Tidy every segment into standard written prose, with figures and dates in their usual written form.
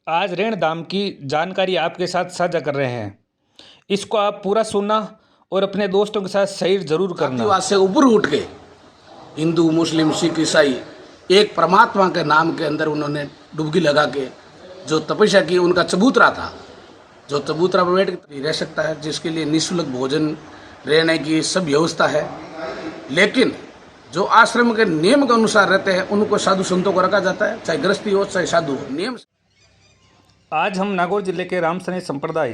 आज ऋण दाम की जानकारी आपके साथ साझा कर रहे हैं। इसको आप पूरा सुनना और अपने दोस्तों के साथ शेयर जरूर करना। जातिवाद से ऊपर उठ के हिंदू मुस्लिम सिख ईसाई एक परमात्मा के नाम के अंदर उन्होंने डुबकी लगा के जो तपस्या की, उनका चबूतरा था। जो चबूतरा पर बैठ के रह सकता है, जिसके लिए निःशुल्क भोजन, रहने की सब व्यवस्था है। लेकिन जो आश्रम के नियम के अनुसार रहते हैं उनको साधु संतों को रखा जाता है, चाहे गृहस्थी हो चाहे साधु हो। नियम आज हम नागौर जिले के रामसने संप्रदाय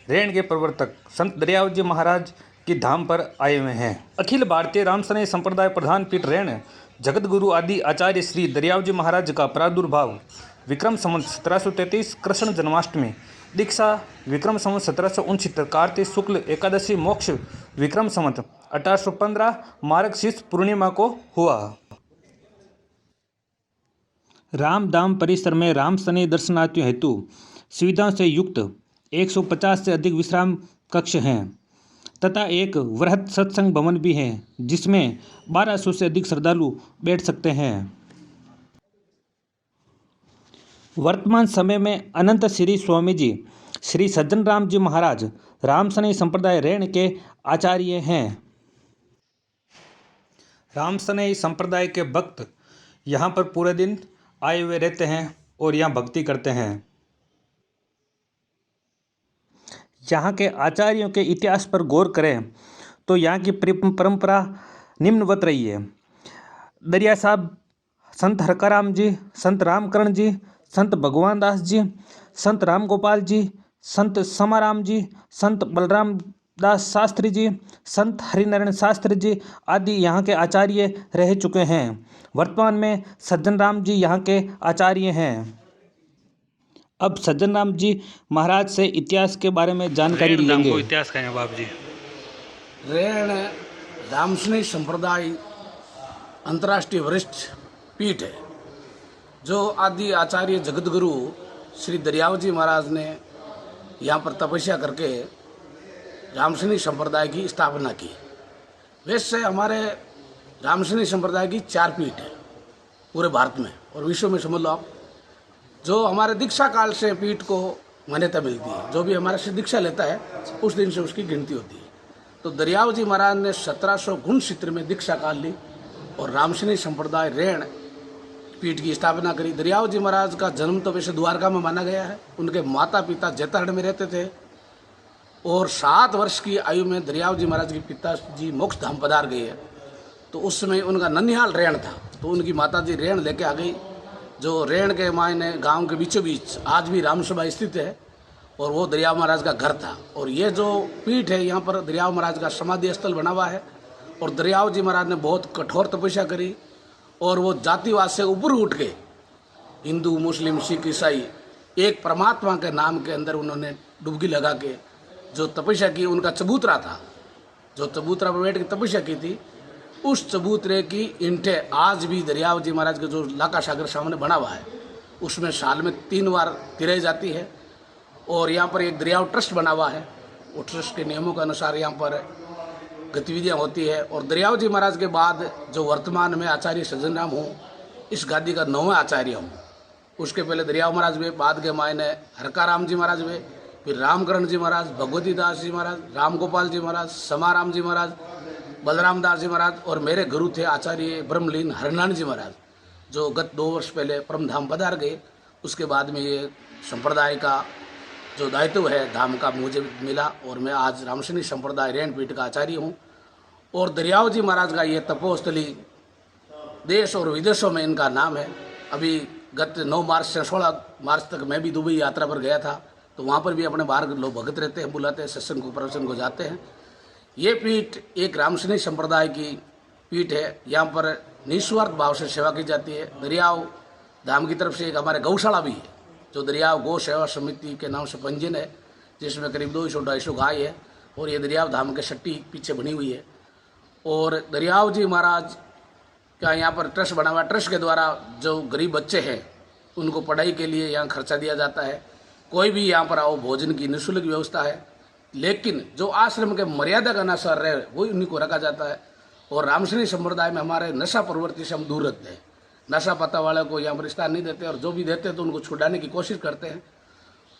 रेण के प्रवर्तक संत दरियाव जी महाराज की धाम पर आए हुए हैं। अखिल भारतीय रामसने संप्रदाय प्रधान पीठ रेण जगत गुरु आदि आचार्य श्री दरियाव जी महाराज का प्रादुर्भाव विक्रम संवत 1733 कृष्ण जन्माष्टमी, दीक्षा विक्रम संवत 1769 कार्तिक शुक्ल एकादशी, मोक्ष विक्रम संवत 1815 मार्गशीर्ष पूर्णिमा को हुआ। रामधाम परिसर में रामसने दर्शनार्थियों हेतु सुविधाओं से युक्त 150 से अधिक विश्राम कक्ष हैं तथा एक वृहद सत्संग भवन भी है, जिसमें 1200 से अधिक श्रद्धालु बैठ सकते हैं। वर्तमान समय में अनंत श्री स्वामी जी श्री सज्जन राम जी महाराज रामसने संप्रदाय रेण के आचार्य हैं। रामसने संप्रदाय के भक्त यहाँ पर पूरे दिन आए हुए रहते हैं और यहाँ भक्ति करते हैं। यहाँ के आचार्यों के इतिहास पर गौर करें तो यहाँ की परंपरा निम्नवत रही है। दरिया साहब संत हरकाराम जी, संत रामकरण जी, संत भगवान दास जी, संत राम गोपाल जी, संत समाराम जी, संत बलराम दास शास्त्री जी, संत हरिनारायण शास्त्री जी आदि यहाँ के आचार्य रह चुके हैं। वर्तमान में सज्जन राम जी यहाँ के आचार्य हैं। अब सज्जन राम जी महाराज से इतिहास के बारे में जानकारी लेंगे। इतिहास का है बाप जी। रेण रामसने संप्रदाय अंतर्राष्ट्रीय वरिष्ठ पीठ है, जो आदि आचार्य जगत गुरु श्री दरियाव जी महाराज ने यहाँ पर तपस्या करके रामसने संप्रदाय की स्थापना की। वैसे हमारे रामसने संप्रदाय की 4 पीठ है पूरे भारत में और विश्व में, समझ लो आप। जो हमारे दीक्षा काल से पीठ को मान्यता मिलती है, जो भी हमारे से दीक्षा लेता है उस दिन से उसकी गिनती होती है। तो दरियाव जी महाराज ने 1769 में दीक्षा काल ली और रामसने संप्रदाय रेण पीठ की स्थापना करी। दरियाव जी महाराज का जन्म तो वैसे द्वारका में माना गया है। उनके माता पिता जैतारण में रहते थे और 7 वर्ष की आयु में दरियाव जी महाराज के पिताजी मोक्ष धाम पधार गए हैं। तो उस समय उनका ननिहाल रेण था, तो उनकी माता जी रेण लेके आ गई, जो रेण के मायने गांव के बीचों बीच आज भी रामसभा स्थित है और वो दरियाव महाराज का घर था। और ये जो पीठ है यहाँ पर दरियाव महाराज का समाधि स्थल बना हुआ है। और दरियाव जी महाराज ने बहुत कठोर तपस्या करी और वो जातिवाद से ऊपर उठ के हिंदू मुस्लिम सिख ईसाई एक परमात्मा के नाम के अंदर उन्होंने डुबकी लगा के जो तपस्या की, उनका चबूतरा था। जो चबूतरा पर बैठ के तपस्या की थी, उस चबूतरे की ईंटें आज भी दरियाव जी महाराज के जो लाका सागर सामने बना हुआ है उसमें साल में 3 बार तिराई जाती है। और यहाँ पर एक दरियाव ट्रस्ट बना हुआ है, वो ट्रस्ट के नियमों के अनुसार यहाँ पर गतिविधियाँ होती है। और दरियाव जी महाराज के बाद जो वर्तमान में आचार्य सज्जन राम हूँ, इस गादी का 9वां आचार्य हूँ। उसके पहले दरियाव महाराज हुए, बाद के मायने हरकाराम जी महाराज हुए, फिर रामकरण जी महाराज, भगवती दास जी महाराज, राम गोपाल जी महाराज, समाराम जी महाराज, बलराम दास जी महाराज और मेरे गुरु थे आचार्य ब्रह्मलीन हरिनारायण जी महाराज, जो गत 2 वर्ष पहले परम धाम पधार गए। उसके बाद में ये संप्रदाय का जो दायित्व है धाम का मुझे मिला और मैं आज रामसने संप्रदाय रेण पीठ का आचार्य हूँ। और दरियाव जी महाराज का ये तपोस्थली देश और विदेशों में इनका नाम है। अभी गत 9 मार्च से 16 मार्च तक मैं भी दुबई यात्रा पर गया था, तो वहाँ पर भी अपने बाहर लोग भगत रहते हैं, बुलाते हैं, सत्संग को प्रवचन को जाते हैं। ये पीठ एक रामसने संप्रदाय की पीठ है। यहाँ पर निस्वार्थ भाव से सेवा की जाती है। दरियाव धाम की तरफ से एक हमारे गौशाला भी है, जो दरियाव गौ सेवा समिति के नाम से पंजीयन है, जिसमें करीब 200-250 गाय है। और ये दरियाव धाम के सट्टी पीछे बनी हुई है। और दरियाव जी महाराज का यहाँ पर ट्रस्ट बना हुआ। ट्रस्ट के द्वारा जो गरीब बच्चे हैं उनको पढ़ाई के लिए यहाँ खर्चा दिया जाता है। कोई भी यहाँ पर आओ, भोजन की निःशुल्क व्यवस्था है, लेकिन जो आश्रम के मर्यादा का अनुसार रहे वही उन्हीं को रखा जाता है। और रामसने संप्रदाय में हमारे नशा प्रवृत्ति से हम दूर रखते हैं। नशा पत्ता वाले को यहाँ पर स्थान नहीं देते, और जो भी देते तो उनको छुड़ाने की कोशिश करते हैं।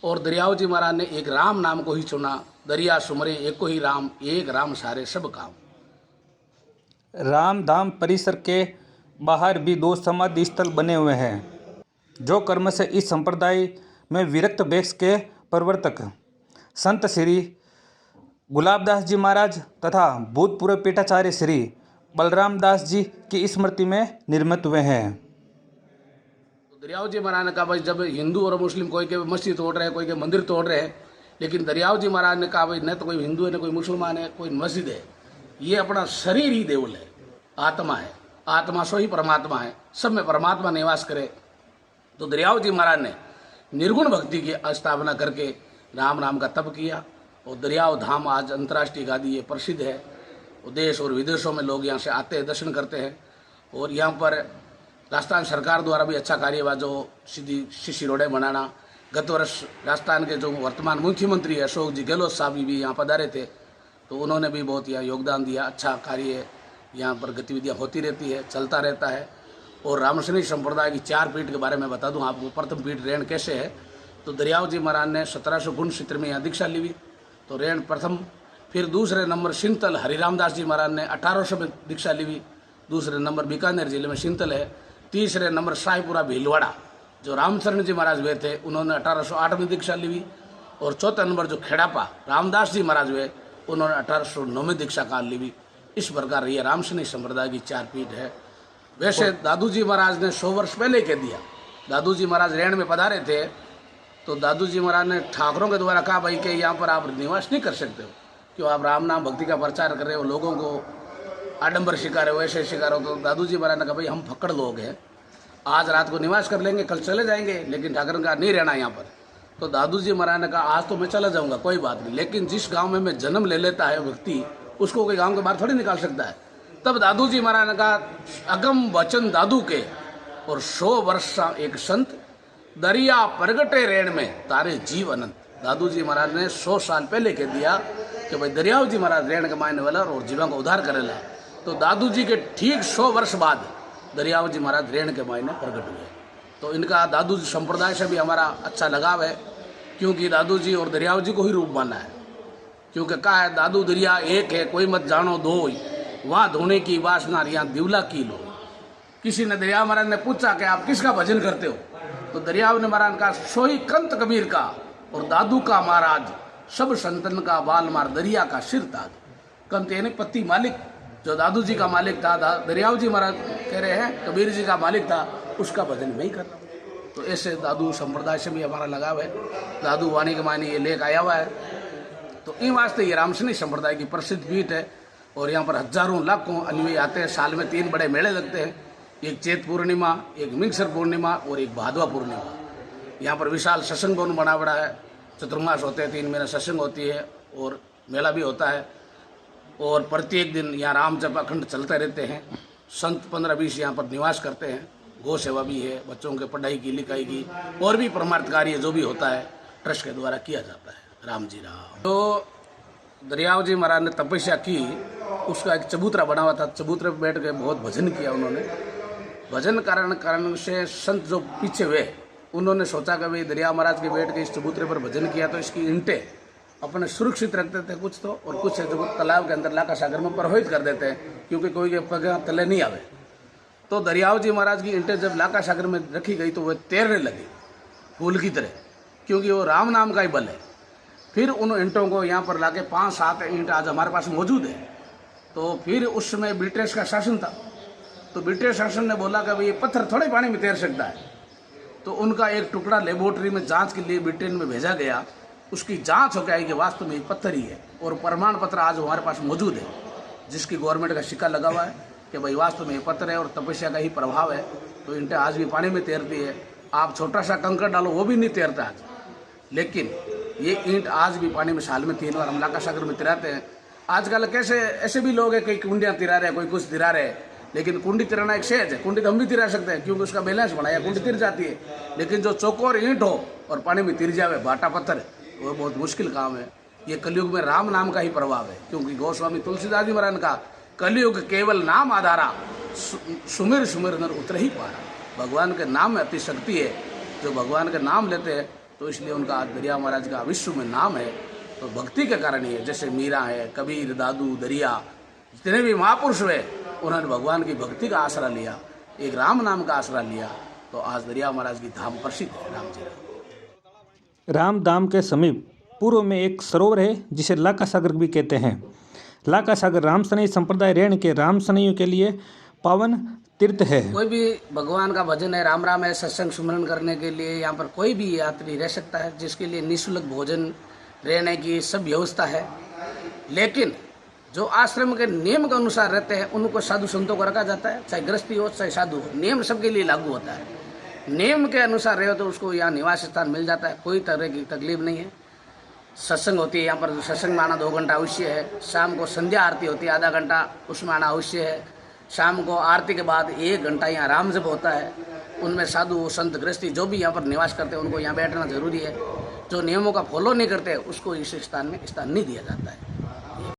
और दरियाव जी महाराज ने एक राम नाम को ही चुना, दरिया सुमरे एक को ही राम, एक राम सारे सब काम। राम धाम परिसर के बाहर भी 2 समाधि स्थल बने हुए हैं, जो कर्म से इस संप्रदाय में विरक्त वैक्स के प्रवर्तक संत श्री गुलाबदास जी महाराज तथा भूतपूर्व पीठाचार्य श्री बलराम दास जी की स्मृति में निर्मित हुए हैं। तो दरियाव जी महाराज ने कहा भाई, जब हिंदू और मुस्लिम कोई के मस्जिद तोड़ रहे हैं, कोई के मंदिर तोड़ रहे हैं, लेकिन दरियाव जी महाराज ने कहा भाई न तो कोई हिंदू है, न कोई मुसलमान है, कोई मस्जिद है, ये अपना शरीर ही देवल है, आत्मा है, आत्मा सो ही परमात्मा है, सब में परमात्मा निवास करे। तो दरियाव जी महाराज ने निर्गुण भक्ति की स्थापना करके राम नाम का तप किया, और दरियाव धाम आज अंतर्राष्ट्रीय गादी ये प्रसिद्ध है, और देश और विदेशों में लोग यहाँ से आते हैं, दर्शन करते हैं। और यहाँ पर राजस्थान सरकार द्वारा भी अच्छा कार्य हुआ, जो सीधी शिशि रोडें बनाना। गत वर्ष राजस्थान के जो वर्तमान मुख्यमंत्री है अशोक जी गहलोत साहब भी यहाँ पधारे थे, तो उन्होंने भी बहुत यहाँ योगदान दिया। अच्छा कार्य यहाँ पर गतिविधियाँ होती रहती है, चलता रहता है। और रामसैनिक संप्रदाय की 4 पीठ के बारे में बता दूं आपको। प्रथम पीठ रेण कैसे है, तो दरियाव जी महाराज ने 1700 गुण क्षेत्र में यहाँ दीक्षा ली हुई, तो रेण प्रथम। फिर दूसरे नंबर सिंतल हरिराम दास जी महाराज ने 1800 में दीक्षा ली हुई, दूसरे नंबर बीकानेर जिले में सिंतल है। तीसरे नंबर शाहपुरा भीलवाड़ा, जो रामचरण जी महाराज हुए थे, उन्होंने 1808 में दीक्षा ली हुई। और चौथा नंबर जो खेड़ापा रामदास जी महाराज हुए, उन्होंने 1809 में दीक्षा काल ली हुई। इस प्रकार ये रामसैनिक संप्रदाय की 4 पीठ है। वैसे दादू जी महाराज ने 100 वर्ष पहले कह दिया। दादू जी महाराज रेण में पधारे थे, तो दादू जी महाराज ने ठाकुरों के द्वारा कहा भाई कि यहाँ पर आप निवास नहीं कर सकते हो, क्यों आप राम नाम भक्ति का प्रचार कर रहे हो, लोगों को आडंबर शिकार रहे हो, ऐसे शिकार हो। तो दादू जी महाराज ने कहा भाई हम फक्कड़ लोग हैं, आज रात को निवास कर लेंगे, कल चले जाएंगे, लेकिन ठाकुर का नहीं रहना यहाँ पर। तो दादू जी महाराज ने कहा आज तो मैं चला जाऊँगा, कोई बात नहीं, लेकिन जिस गाँव में मैं जन्म ले लेता है व्यक्ति, उसको कोई गाँव के बाहर थोड़ी निकाल सकता है। तब दादू जी महाराज ने कहा अगम वचन दादू के, और 100 वर्ष एक संत दरिया प्रगटे रेण में तारे जीव अनंत। दादू जी महाराज ने 100 साल पहले कह दिया कि भाई दरियाव जी महाराज रेण के मायने वाला और जीवन का उद्धार करेला। तो दादू जी के ठीक 100 वर्ष बाद दरियाव जी महाराज रेण के मायने प्रकट हुए। तो इनका दादू जी संप्रदाय से भी हमारा अच्छा लगाव है, क्योंकि दादू जी और दरियाव जी को ही रूप माना है। क्योंकि कहा है दादू दरिया एक है, कोई मत जानो दो, वहाँ धोने की वासना यहाँ दिवला की लो। किसी ने दरिया महाराज ने पूछा कि आप किसका भजन करते हो, तो दरियाव ने महाराज का सोई कंत कबीर का और दादू का महाराज सब संतन का बाल मार दरिया का सिर ताज। कंत यानी पत्ती मालिक, जो दादू जी का मालिक था, दरियाव जी महाराज कह रहे हैं कबीर जी का मालिक था, उसका भजन नहीं करता। तो ऐसे दादू संप्रदाय से भी हमारा लगाव है। दादू वाणी के मायने ये लेख आया हुआ है। तो इन वास्ते ये रामसैनिक संप्रदाय की प्रसिद्ध पीठ है, और यहाँ पर हजारों लाखों अनुयायी आते हैं। साल में 3 बड़े मेले लगते हैं, एक चैत पूर्णिमा, एक मिंगसर पूर्णिमा और एक भादवा पूर्णिमा। यहाँ पर विशाल सत्संग भवन बना बड़ा है, चतुर्मास होते हैं, 3 महीने सत्संग होती है और मेला भी होता है। और प्रत्येक दिन यहाँ राम जप अखंड चलते रहते हैं। संत 15-20 यहाँ पर निवास करते हैं। गौ सेवा भी है, बच्चों के पढ़ाई की लिखाई की और भी परमार्थ कार्य जो भी होता है ट्रस्ट के द्वारा किया जाता है। राम जी राम। तो दरियाव जी महाराज ने तपस्या की, उसका एक चबूतरा बना हुआ था, चबूतरे पर बैठ के बहुत भजन किया उन्होंने। भजन कारण से संत जो पीछे हुए, उन्होंने सोचा कि भाई दरिया महाराज के बैठ के इस चबूतरे पर भजन किया तो इसकी ईंटें अपने सुरक्षित रखते थे कुछ तो, और कुछ जो तालाब के अंदर लाका सागर में प्रवाहित कर देते हैं, क्योंकि कोई के पग तले नहीं आवे। तो दरियाव जी महाराज की ईंटें जब लाका सागर में रखी गई तो वह तैरने लगी फूल की तरह, क्योंकि वो राम नाम का ही बल है। फिर उन ईंटों को यहाँ पर लाके 5-7 ईंट आज हमारे पास मौजूद है। तो फिर उस समय ब्रिटिश का शासन था, तो ब्रिटिश शासन ने बोला कि भाई ये पत्थर थोड़े पानी में तैर सकता है। तो उनका एक टुकड़ा लेबोरेटरी में जांच के लिए ब्रिटेन में भेजा गया। उसकी जांच हो गई कि वास्तव में ये पत्थर ही है, और प्रमाण पत्र आज हमारे पास मौजूद है, जिसकी गवर्नमेंट का सिक्का लगा हुआ है कि भाई वास्तव में ये पत्थर है और तपस्या का ही प्रभाव है। तो ईंटें आज भी पानी में तैरती है। आप छोटा सा कंकड़ डालो वो भी नहीं तैरता आज, लेकिन ये ईंट आज भी पानी में साल में 3 बार हम लाका सागर में तिराते हैं। आजकल कैसे ऐसे भी लोग हैं, कई कुंडियाँ तिरा रहे हैं, कोई कुछ तिरा रहे हैं, लेकिन कुंडी तिराना एक सहज है। कुंडी तो हम भी तिरा सकते हैं, क्योंकि उसका बैलेंस बनाया, कुंडी तिर जाती है। लेकिन जो चौकोर ईंट हो और पानी में तिर जावे, भाटा पत्थर, वो बहुत मुश्किल काम है। ये कलयुग में राम नाम का ही प्रभाव है, क्योंकि गोस्वामी तुलसीदास जी महाराज का कलयुग केवल नाम आधारा, सुमिर सुमिर नर उतर ही पारा। भगवान के नाम में अति शक्ति है। जो भगवान के नाम लेते हैं तो इसलिए उनका आज दरिया महाराज का विश्व में नाम है। तो भक्ति के कारण ही है। जैसे मीरा है, कबीर, दादू, दरिया, जितने भी महापुरुष हुए उन्होंने भगवान की भक्ति का आसरा लिया, एक राम नाम का आसरा लिया। तो आज दरिया महाराज की धाम प्रसिद्ध है। राम जी राम धाम के समीप पूर्व में एक सरोवर है जिसे लाका सागर भी कहते हैं। लाका सागर रामसनई संप्रदाय रेण के रामसनइयों के लिए पावन तीर्थ है। कोई भी भगवान का भजन है, राम राम है, सत्संग सुमरन करने के लिए यहाँ पर कोई भी यात्री रह सकता है, जिसके लिए निःशुल्क भोजन, रहने की सब व्यवस्था है। लेकिन जो आश्रम के नियम के अनुसार रहते हैं उनको साधु संतों को रखा जाता है, चाहे गृहस्थी हो चाहे साधु हो, नियम सबके लिए लागू होता है। नियम के अनुसार रहे तो उसको यहाँ निवास स्थान मिल जाता है, कोई तरह की तकलीफ नहीं है। सत्संग होती है यहाँ पर, सत्संग में आना 2 घंटा अवश्य है। शाम को संध्या आरती होती है, आधा घंटा उसमें आना अवश्य है। शाम को आरती के बाद 1 घंटा यहाँ राम जप होता है। उनमें साधु संत गृहस्थी जो भी यहाँ पर निवास करते हैं उनको यहाँ बैठना जरूरी है। जो नियमों का फॉलो नहीं करते उसको इस स्थान में स्थान नहीं दिया जाता है।